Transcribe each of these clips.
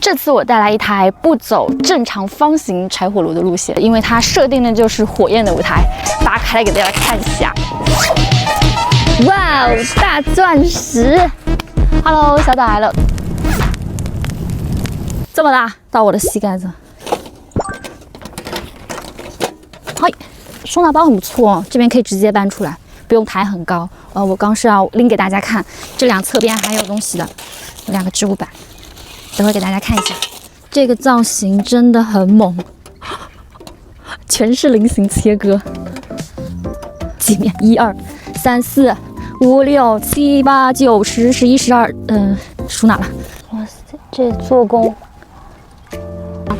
这次我带来一台不走正常方形柴火炉的路线，因为它设定的就是火焰的舞台。打开来给大家看一下。哇哦，大钻石 ！Hello， 小岛来了。这么大，到我的膝盖子。嗨，收纳包很不错，这边可以直接搬出来，不用抬很高。我刚是要拎给大家看，这两侧边还有东西的，有2个置物板，等会给大家看一下。这个造型真的很猛，全是菱形切割。几面？1、2、3、4、5、6、7、8、9、10、11、12，数哪了？哇塞，这做工。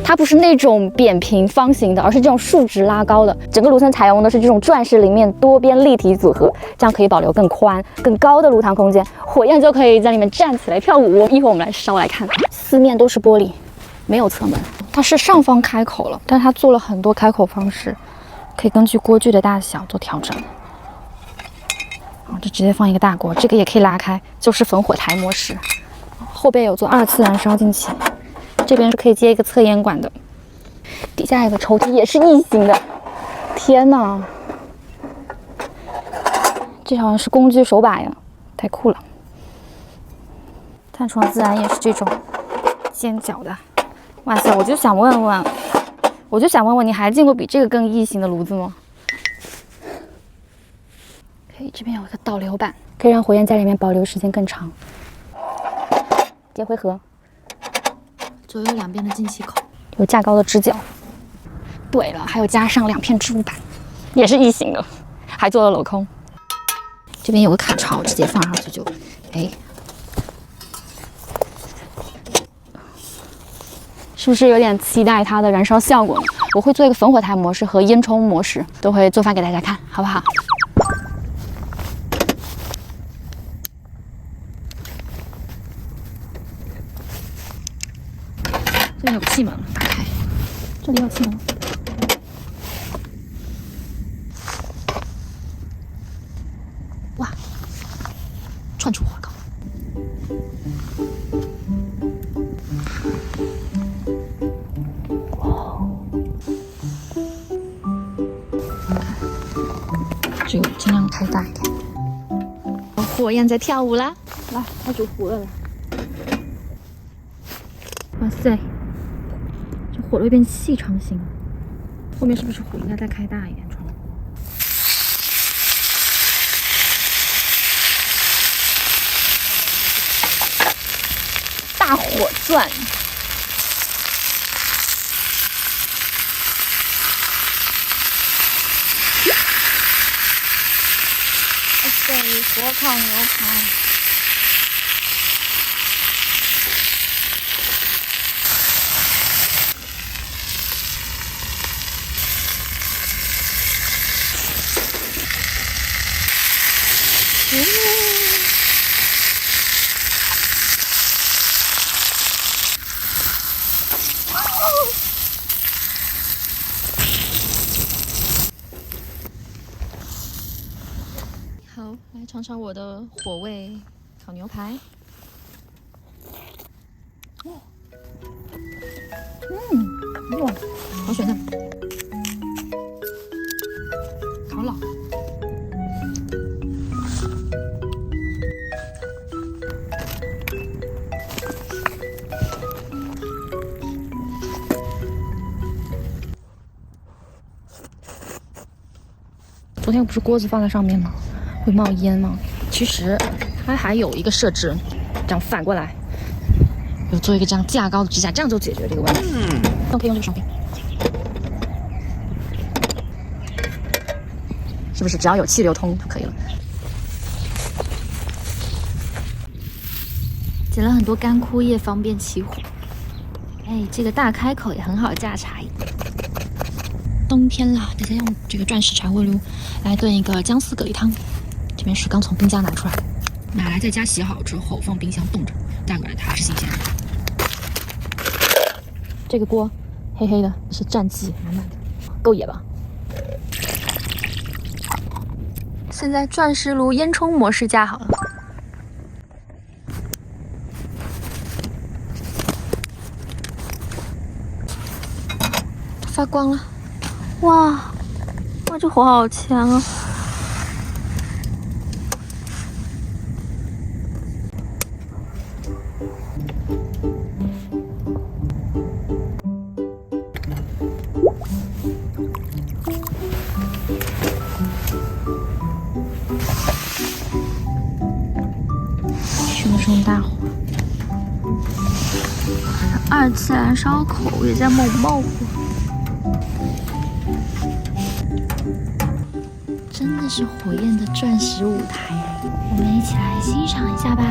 它不是那种扁平方形的，而是这种竖直拉高的。整个炉层采用的是这种钻石菱面多边立体组合，这样可以保留更宽、更高的炉膛空间，火焰就可以在里面站起来跳舞。一会儿我们来烧来看，四面都是玻璃，没有侧门。它是上方开口了，但它做了很多开口方式，可以根据锅具的大小做调整。这直接放一个大锅，这个也可以拉开，就是焚火台模式。后背有做2次燃烧进气。这边是可以接一个侧烟管的，底下有个抽屉，也是异形的。天哪，这好像是工具手把呀，太酷了！探床自然也是这种尖角的。哇塞，我就想问问，你还见过比这个更异形的炉子吗？可以，这边有一个导流板，可以让火焰在里面保留时间更长。电灰盒。左右两边的进气口，有架高的支脚。对了，还有加上2片置物板，也是异形的，还做了镂空。这边有个卡槽，直接放上去就，是不是有点期待它的燃烧效果呢？我会做一个焚火台模式和烟囱模式，都会做饭给大家看，好不好？这里有气门，打开。这里有气门。哇，窜出火膏。这个尽量开大一点。火焰在跳舞啦！来，开始火了。哇塞！火都变细长型，后面是不是火应该再开大一点窗？大火钻，哇塞，火烤牛排。好，来尝尝我的火味烤牛排。哇，好水嫩，好老。昨天不是锅子放在上面吗？会冒烟吗？其实它还有一个设置，这样反过来，有做一个这样架高的支架，这样就解决这个问题。可以用这个双边，是不是只要有气流通就可以了？捡了很多干枯叶，方便起火。这个大开口也很好架柴。冬天啦，大家用这个钻石柴火炉来炖一个姜丝蛤蜊汤。这边是刚从冰箱拿出来，拿来在家洗好之后放冰箱冻着，带过来它是新鲜的。这个锅黑黑的，是战绩满满的，够野吧？现在钻石炉烟囱模式架好了。发光了！哇，哇，这火好强啊！熊熊大火，二次元烧烤也在猛冒火，真的是火焰的钻石舞台，我们一起来欣赏一下吧。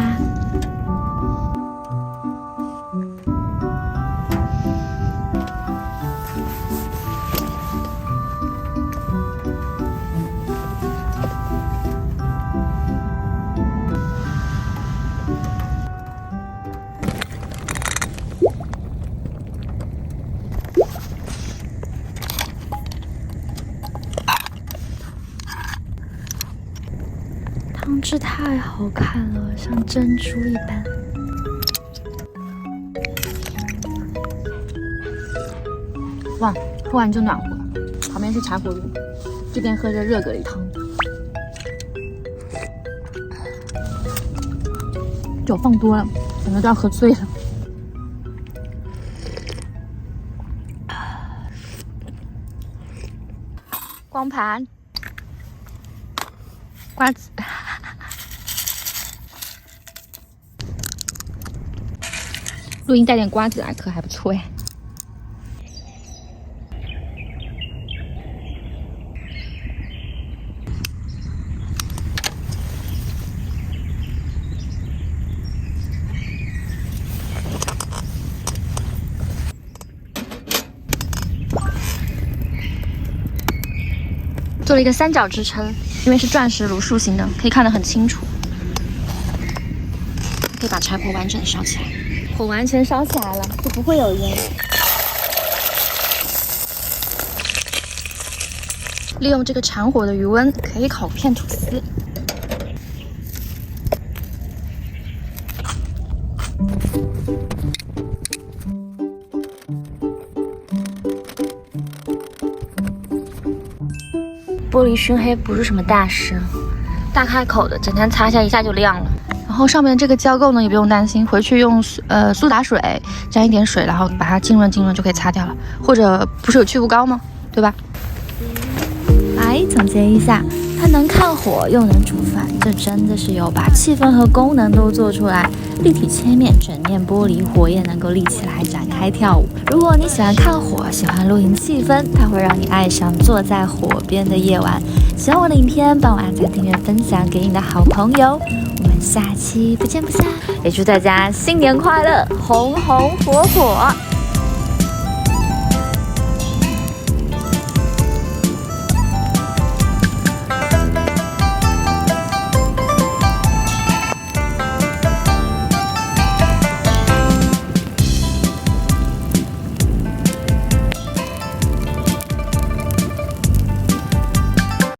汤汁太好看了，像珍珠一般。哇，喝完就暖和了。旁边是柴火炉，这边喝着热蛤蜊汤。酒放多了，感觉都要喝醉了。光盘，瓜子。录音带点瓜子来嗑还不错哎。做了一个三角支撑，因为是钻石炉塑形的，可以看得很清楚。可以把柴火完整的烧起来。火完全烧起来了，就不会有烟。利用这个柴火的余温，可以烤片吐司。玻璃熏黑不是什么大事，大开口的，简单擦一下，一下就亮了。然后上面这个胶垢呢也不用担心，回去用苏打水沾一点水，然后把它浸润浸润就可以擦掉了。或者不是有去污膏吗？对吧？来总结一下，它能看火又能煮饭，这真的是有把气氛和功能都做出来。立体切面，整面玻璃，火焰能够立起来展开跳舞。如果你喜欢看火，喜欢露营气氛，它会让你爱上坐在火边的夜晚。喜欢我的影片，帮我按赞、订阅、分享给你的好朋友。我们下期不见不散，也祝大家新年快乐，红红火火。